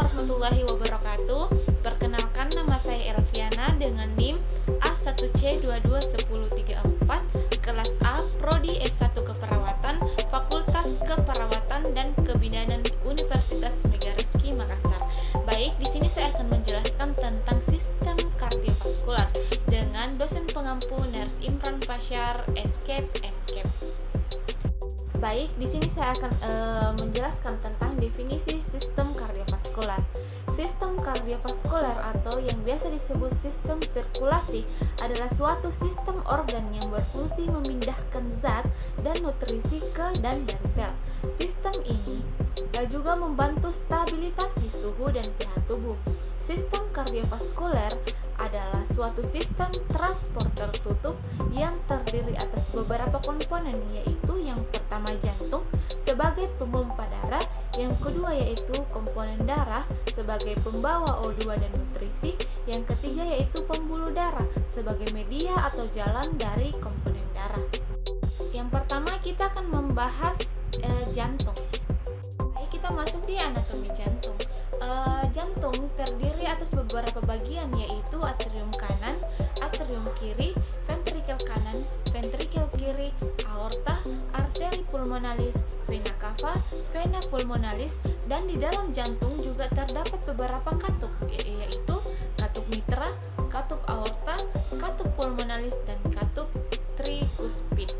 warahmatullahi wabarakatuh. Perkenalkan, nama saya Elviana dengan NIM A1C221034, kelas A, Prodi S1 Keperawatan, Fakultas Keperawatan dan Kebidanan Universitas Megariski Makassar. Baik, di sini saya akan menjelaskan tentang sistem kardiovaskular dengan dosen pengampu Nurse Imran Fasyar, SCAP, MCAP. Baik, di sini saya akan menjelaskan tentang definisi sistem kardiovaskular. Sistem kardiovaskular atau yang biasa disebut sistem sirkulasi adalah suatu sistem organ yang berfungsi memindahkan zat dan nutrisi ke dan dari sel. Sistem ini juga membantu stabilisasi suhu dan pH tubuh. Sistem kardiovaskular adalah suatu sistem transport tertutup yang terdiri atas beberapa komponen, yaitu yang pertama jantung sebagai pemompa darah, yang kedua yaitu komponen darah sebagai pembawa O2 dan nutrisi, yang ketiga yaitu pembuluh darah sebagai media atau jalan dari komponen darah. Yang pertama kita akan membahas jantung. Baik, kita masuk di anatomi jantung. Jantung terdiri atas beberapa bagian, yaitu atrium kanan, atrium kiri, ventrikel kanan, ventrikel kiri, aorta, arteri pulmonalis, vena cava, vena pulmonalis, dan di dalam jantung juga terdapat beberapa katup, yaitu katup mitra, katup aorta, katup pulmonalis, dan katup trikuspid.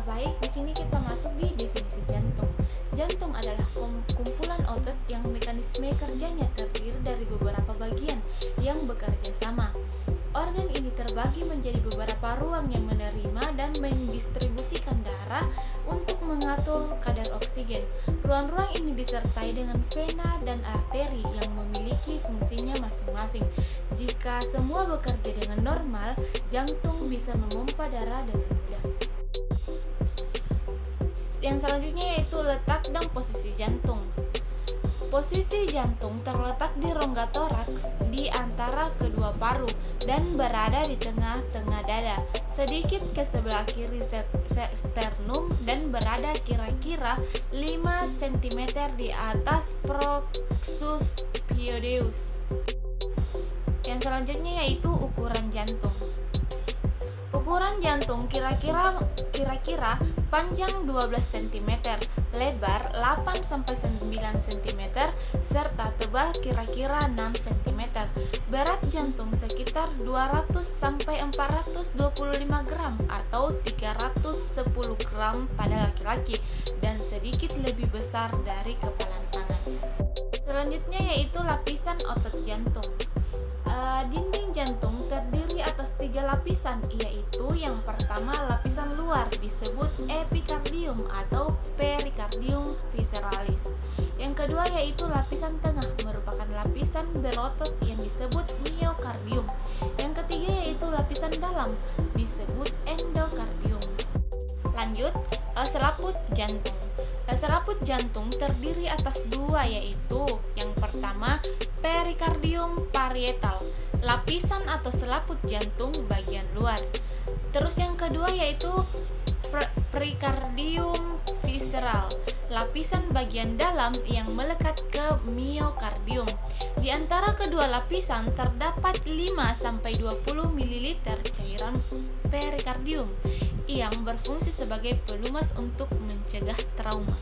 Baik, di sini kita masuk di definisi jantung. Jantung adalah kumpulan otot yang mekanisme kerjanya terdiri dari beberapa bagian yang bekerja sama. Organ ini terbagi menjadi beberapa ruang yang menerima dan mendistribusikan darah untuk mengatur kadar oksigen. Ruang-ruang ini disertai dengan vena dan arteri yang memiliki fungsinya masing-masing. Jika semua bekerja dengan normal, jantung bisa memompa darah dengan mudah. Yang selanjutnya yaitu letak dan posisi jantung. Posisi jantung terletak di rongga toraks di antara kedua paru dan berada di tengah-tengah dada, sedikit ke sebelah kiri sternum dan berada kira-kira 5 cm di atas proxus pyodeus. Yang selanjutnya yaitu ukuran jantung. Ukuran jantung kira-kira panjang 12 cm, lebar 8-9 cm, serta tebal kira-kira 6 cm. Berat jantung sekitar 200-425 gram atau 310 gram pada laki-laki dan sedikit lebih besar dari kepalan tangan. Selanjutnya yaitu lapisan otot jantung. Dinding jantung terdiri atas 3 lapisan, yaitu yang pertama lapisan luar disebut epikardium atau perikardium visceralis. Yang kedua yaitu lapisan tengah merupakan lapisan berotot yang disebut miokardium. Yang ketiga yaitu lapisan dalam disebut endokardium. Lanjut, selaput jantung. Selaput jantung terdiri atas 2, yaitu yang pertama perikardium parietal, lapisan atau selaput jantung bagian luar. Terus yang kedua yaitu perikardium visceral, lapisan bagian dalam yang melekat ke miokardium. Di antara kedua lapisan terdapat 5-20 ml cairan perikardium yang berfungsi sebagai pelumas untuk mencegah trauma.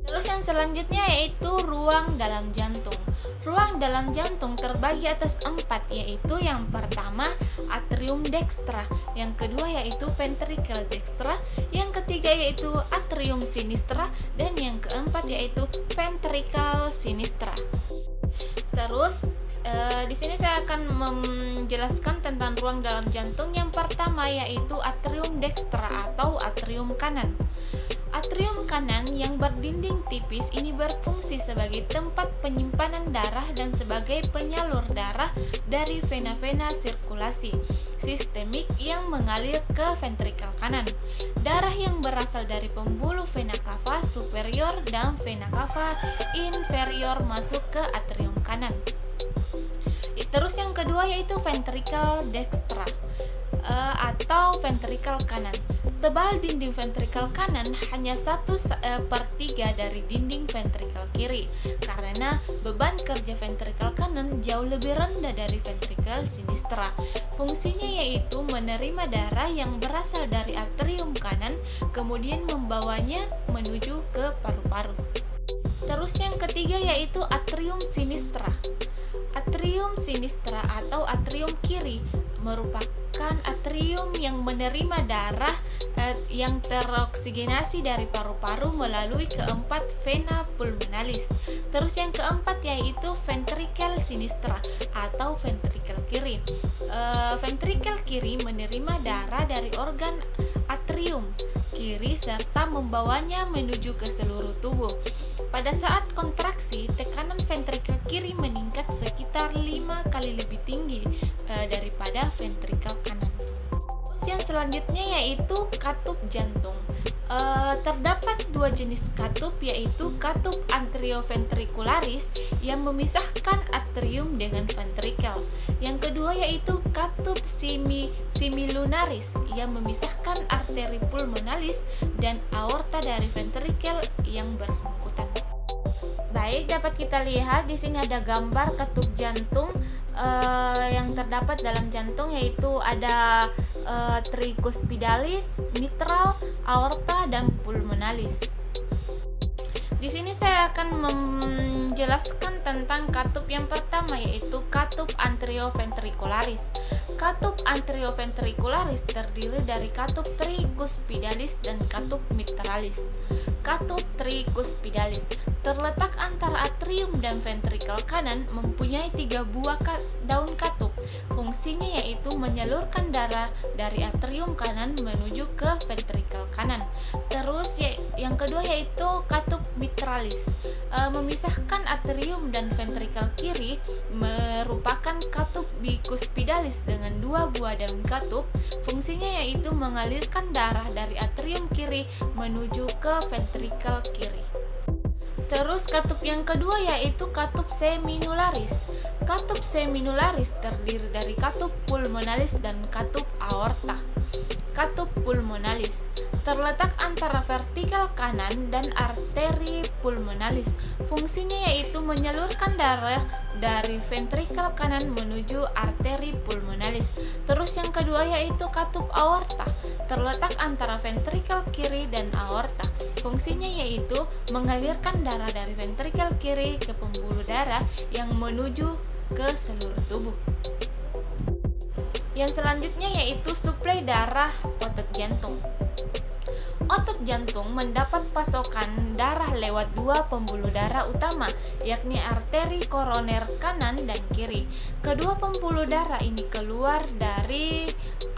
Terus yang selanjutnya yaitu ruang dalam jantung. Ruang dalam jantung terbagi atas 4, yaitu yang pertama atrium dextra, yang kedua yaitu ventricle dextra, yang ketiga yaitu atrium sinistra, dan yang keempat yaitu ventricle sinistra. Terus di sini saya akan menjelaskan tentang ruang dalam jantung. Yang pertama yaitu atrium dextra atau atrium kanan. Atrium kanan yang berdinding tipis ini berfungsi sebagai tempat penyimpanan darah dan sebagai penyalur darah dari vena-vena sirkulasi sistemik yang mengalir ke ventrikel kanan. Darah yang berasal dari pembuluh vena cava superior dan vena cava inferior masuk ke atrium kanan. Terus yang kedua yaitu ventricle dextra atau ventrikel kanan. Tebal dinding ventrikel kanan hanya 1/3 dari dinding ventrikel kiri, karena beban kerja ventrikel kanan jauh lebih rendah dari ventrikel sinistra. Fungsinya yaitu menerima darah yang berasal dari atrium kanan, kemudian membawanya menuju ke paru-paru. Terus yang ketiga yaitu atrium sinistra. Atrium sinistra atau atrium kiri merupakan atrium yang menerima darah yang teroksigenasi dari paru-paru melalui keempat vena pulmonalis. Terus yang keempat yaitu ventrikel sinistra atau ventrikel kiri. Ventrikel kiri menerima darah dari organ atrium kiri serta membawanya menuju ke seluruh tubuh. Pada saat kontraksi, tekanan ventrikel kiri meningkat sekitar 5 kali lebih tinggi daripada ventrikel kanan. Yang selanjutnya yaitu katup jantung. Terdapat dua jenis katup, yaitu katup anterioventricularis yang memisahkan atrium dengan ventrikel. Yang kedua yaitu katup semilunaris yang memisahkan arteri pulmonalis dan aorta dari ventrikel yang bersangkutan. Baik, dapat kita lihat di sini ada gambar katup jantung yang terdapat dalam jantung, yaitu ada tricuspidalis, mitral, aorta, dan pulmonalis. Di sini saya akan menjelaskan tentang katup yang pertama, yaitu katup anterioventricularis. Katup anterioventricularis terdiri dari katup tricuspidalis dan katup mitralis. Katup tricuspidalis terletak antara atrium dan ventrikel kanan, mempunyai 3 buah daun katup. Fungsinya yaitu menyalurkan darah dari atrium kanan menuju ke ventrikel kanan. Terus yang kedua yaitu katup mitralis, memisahkan atrium dan ventrikel kiri, merupakan katup bicuspidalis dengan 2 buah daun katup. Fungsinya yaitu mengalirkan darah dari atrium kiri menuju ke ventrikel kiri. Terus katup yang kedua yaitu katup seminularis. Katup seminularis terdiri dari katup pulmonalis dan katup aorta. Katup pulmonalis terletak antara vertikal kanan dan arteri pulmonalis. Fungsinya yaitu menyalurkan darah dari ventrikel kanan menuju arteri pulmonalis. Terus yang kedua yaitu katup aorta, terletak antara ventrikel kiri dan aorta. Fungsinya yaitu mengalirkan darah dari ventrikel kiri ke pembuluh darah yang menuju ke seluruh tubuh. Yang selanjutnya yaitu suplai darah otot jantung. Otot jantung mendapat pasokan darah lewat 2 pembuluh darah utama, yakni arteri koroner kanan dan kiri. Kedua pembuluh darah ini keluar dari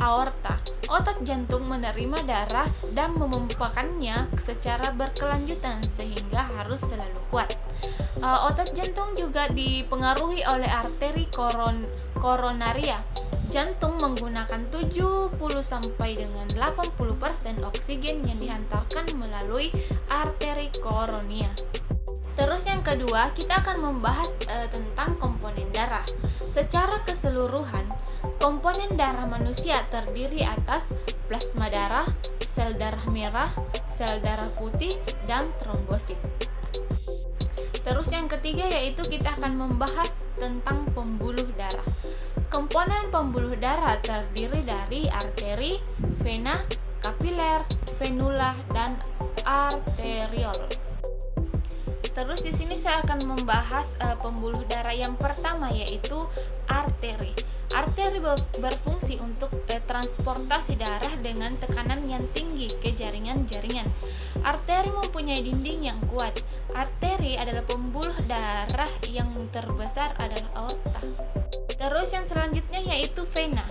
aorta. Otot jantung menerima darah dan memompakannya secara berkelanjutan sehingga harus selalu kuat. Otot jantung juga dipengaruhi oleh arteri koronaria. Jantung menggunakan 70 sampai dengan 80% oksigen yang dihantarkan melalui arteri koronia. Terus yang kedua, kita akan membahas tentang komponen darah. Secara keseluruhan, komponen darah manusia terdiri atas plasma darah, sel darah merah, sel darah putih, dan trombosit. Terus yang ketiga yaitu kita akan membahas tentang pembuluh darah. Komponen pembuluh darah terdiri dari arteri, vena, kapiler, venula, dan arteriol. Terus di sini saya akan membahas pembuluh darah yang pertama yaitu arteri. Arteri berfungsi untuk transportasi darah dengan tekanan yang tinggi ke jaringan-jaringan. Arteri mempunyai dinding yang kuat. Arteri adalah pembuluh darah yang terbesar adalah aorta. Terus yang selanjutnya yaitu vena.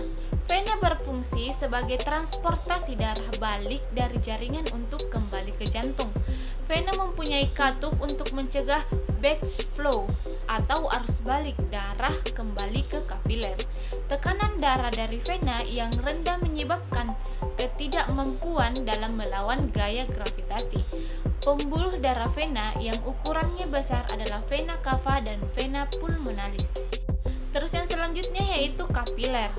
Vena berfungsi sebagai transportasi darah balik dari jaringan untuk kembali ke jantung. Vena mempunyai katup untuk mencegah backflow atau arus balik darah kembali ke kapiler. Tekanan darah dari vena yang rendah menyebabkan ketidakmampuan dalam melawan gaya gravitasi. Pembuluh darah vena yang ukurannya besar adalah vena cava dan vena pulmonalis. Terus yang selanjutnya yaitu kapiler.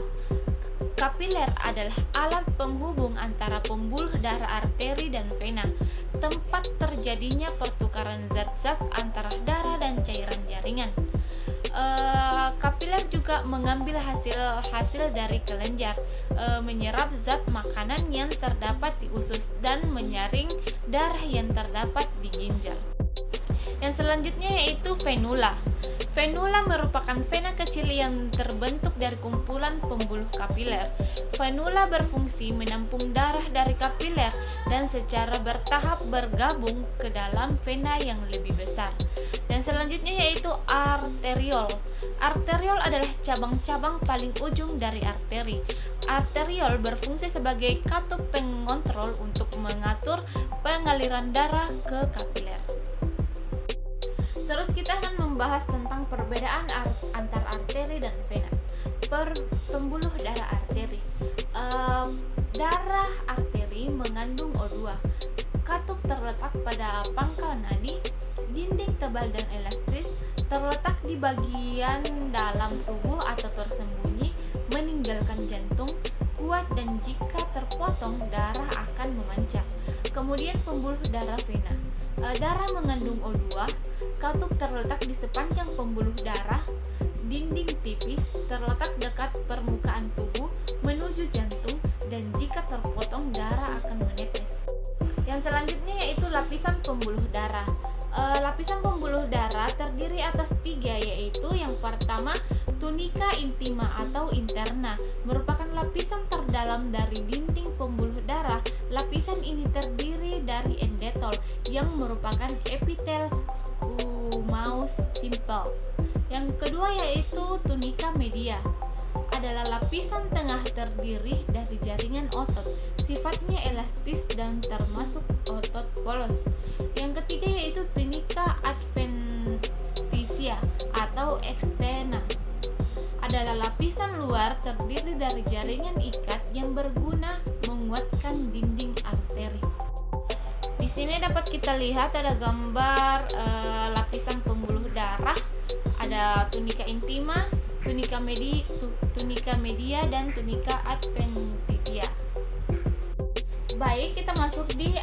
Kapiler adalah alat penghubung antara pembuluh darah arteri dan vena, tempat terjadinya pertukaran zat-zat antara darah dan cairan jaringan. Kapiler juga mengambil hasil dari kelenjar, menyerap zat makanan yang terdapat di usus dan menyaring darah yang terdapat di ginjal. Yang selanjutnya yaitu venula. Venula merupakan vena kecil yang terbentuk dari kumpulan pembuluh kapiler. Venula berfungsi menampung darah dari kapiler dan secara bertahap bergabung ke dalam vena yang lebih besar. Dan selanjutnya yaitu arteriol. Arteriol adalah cabang-cabang paling ujung dari arteri. Arteriol berfungsi sebagai katup pengontrol untuk mengatur pengaliran darah ke kapiler. Terus kita akan membahas tentang perbedaan antar arteri dan vena. Pembuluh darah arteri. Darah arteri mengandung O2. Katup terletak pada pangkal nadi, dinding tebal dan elastis, terletak di bagian dalam tubuh atau tersembunyi, meninggalkan jantung, kuat dan jika terpotong darah akan memancar. Kemudian pembuluh darah vena. Darah mengandung O2, katup terletak di sepanjang pembuluh darah, dinding tipis, terletak dekat permukaan tubuh menuju jantung dan jika terpotong darah akan menetes. Yang selanjutnya yaitu lapisan pembuluh darah. Lapisan pembuluh darah terdiri atas 3, yaitu yang pertama tunika intima atau interna, merupakan lapisan terdalam dari dinding pembuluh darah. Lapisan ini terdiri dari endotel yang merupakan epitel squamous simple. Yang kedua yaitu tunika media, adalah lapisan tengah terdiri dari jaringan otot, sifatnya elastis dan termasuk otot polos. Yang ketiga yaitu tunika adventitia atau externa, adalah lapisan luar terdiri dari jaringan ikat yang berguna menguatkan dinding arteri. Di sini dapat kita lihat ada gambar lapisan pembuluh darah, ada tunika intima, tunika media dan tunika adventitia. Baik, kita masuk di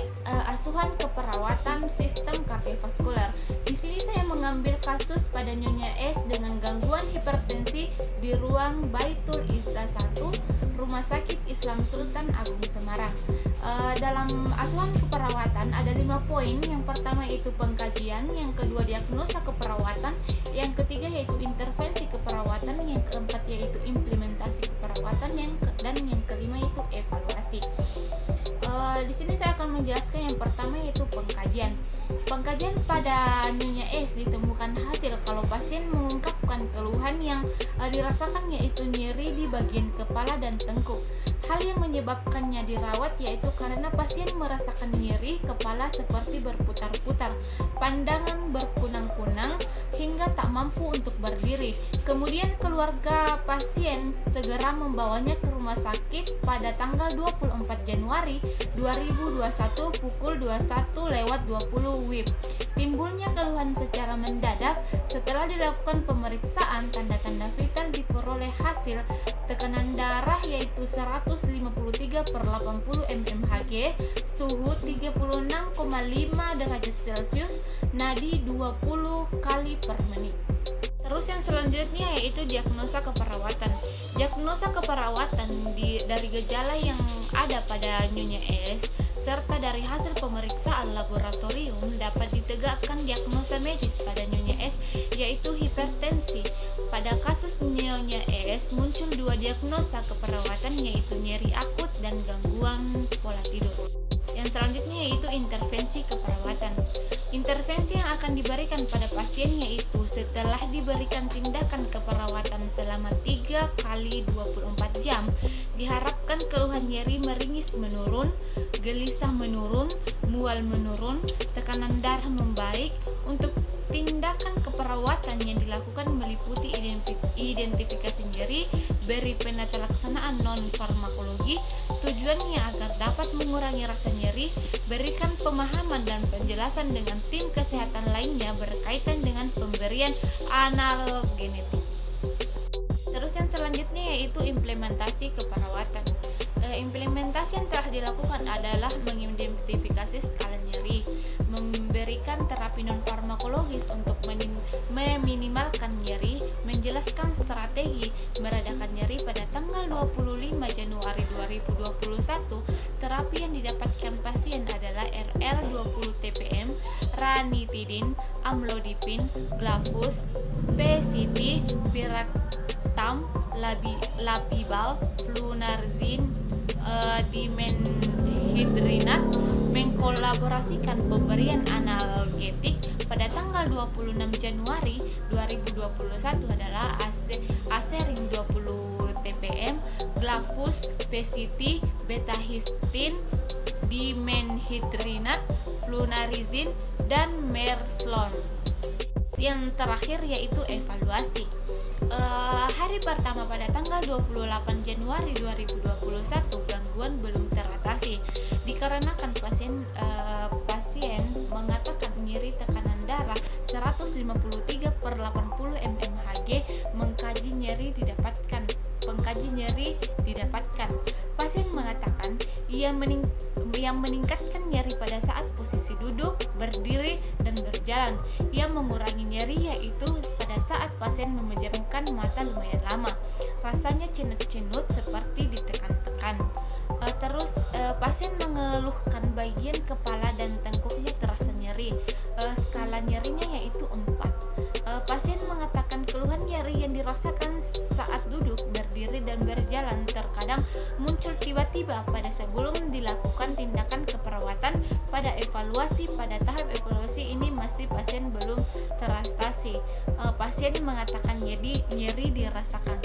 asuhan keperawatan sistem kardiovaskular. Di sini saya mengambil kasus pada Nyonya S dengan gangguan hipertensi di ruang Baitul Izza 1, Rumah Sakit Islam Sultan Agung Semarang. Dalam asuhan keperawatan ada 5 poin. Yang pertama yaitu pengkajian, yang kedua diagnosa keperawatan, yang ketiga yaitu intervensi keperawatan, yang keempat yaitu implementasi keperawatan, dan yang kelima yaitu evaluasi. Di sini saya akan menjelaskan yang pertama yaitu pengkajian. Pengkajian pada Nyonya S ditemukan hasil kalau pasien mengungkapkan keluhan yang dirasakan yaitu nyeri di bagian kepala dan tengkuk. Hal yang menyebabkannya dirawat yaitu karena pasien merasakan nyeri kepala seperti berputar-putar, pandangan berkunang-kunang hingga tak mampu untuk berdiri. Kemudian keluarga pasien segera membawanya ke rumah sakit pada tanggal 24 Januari 2021 pukul 21.20 WIB. Timbulnya keluhan secara mendadak setelah dilakukan pemeriksaan, tanda-tanda vital diperoleh hasil tekanan darah yaitu 153/80 mmHg, suhu 36,5 derajat Celcius, nadi 20 kali per menit. Terus yang selanjutnya yaitu diagnosa keperawatan. Diagnosa keperawatan dari gejala yang ada pada Nyonya S serta dari hasil pemeriksaan laboratorium dapat ditegakkan diagnosa medis pada Nyonya S yaitu hipertensi. Pada kasus Nyonya S muncul 2 diagnosa keperawatan yaitu nyeri akut dan gangguan pola tidur. Yang selanjutnya yaitu intervensi keperawatan. Intervensi yang akan diberikan pada pasien yaitu setelah diberikan tindakan keperawatan selama 3 kali 24 jam, diharapkan keluhan nyeri meringis menurun, gelisah menurun, mual menurun, tekanan darah membaik. Untuk tindakan keperawatan yang dilakukan meliputi identifikasi nyeri, beri penata laksanaan non-farmakologi, tujuannya agar dapat mengurangi rasa nyeri, berikan pemahaman dan penjelasan dengan tim kesehatan lainnya berkaitan dengan pemberian analgenetik. Terus yang selanjutnya yaitu implementasi keperawatan. Implementasi yang telah dilakukan adalah mengidentifikasi skala nyeri, memberikan terapi non farmakologis untuk meminimalkan nyeri, menjelaskan strategi meredakan nyeri pada tanggal 25 Januari 2021. Terapi yang didapatkan pasien adalah RL 20 TPM, ranitidin, amlodipin, glavus, PCT, piratam, lapibal, flunarizin, dimenhidrinat, mengkolaborasikan pemberian analgetik pada tanggal 26 Januari 2021 adalah aserin 20 TPM, glavus, PCT, betahistin, dimenhidrinat, flunarizin, dan merslon. Yang terakhir yaitu evaluasi. Hari pertama pada tanggal 28 Januari 2021 gangguan belum teratasi dikarenakan pasien mengatakan nyeri tekanan darah 153/80 mmHg. Pengkaji nyeri didapatkan. Pasien mengatakan yang meningkatkan nyeri pada saat posisi duduk, berdiri, dan berjalan. Yang mengurangi nyeri yaitu pada saat pasien memejamkan mata lumayan lama. Rasanya cenut-cenut seperti ditekan-tekan. Terus pasien mengeluhkan bagian kepala dan tengkuknya terasa nyeri. Skala nyerinya yaitu 4. Pasien mengatakan keluhan nyeri yang dirasakan saat duduk, berdiri, dan berjalan terkadang muncul tiba-tiba sebelum dilakukan tindakan keperawatan. Pada tahap evaluasi ini masih pasien belum teratasi. Pasien mengatakan nyeri dirasakan.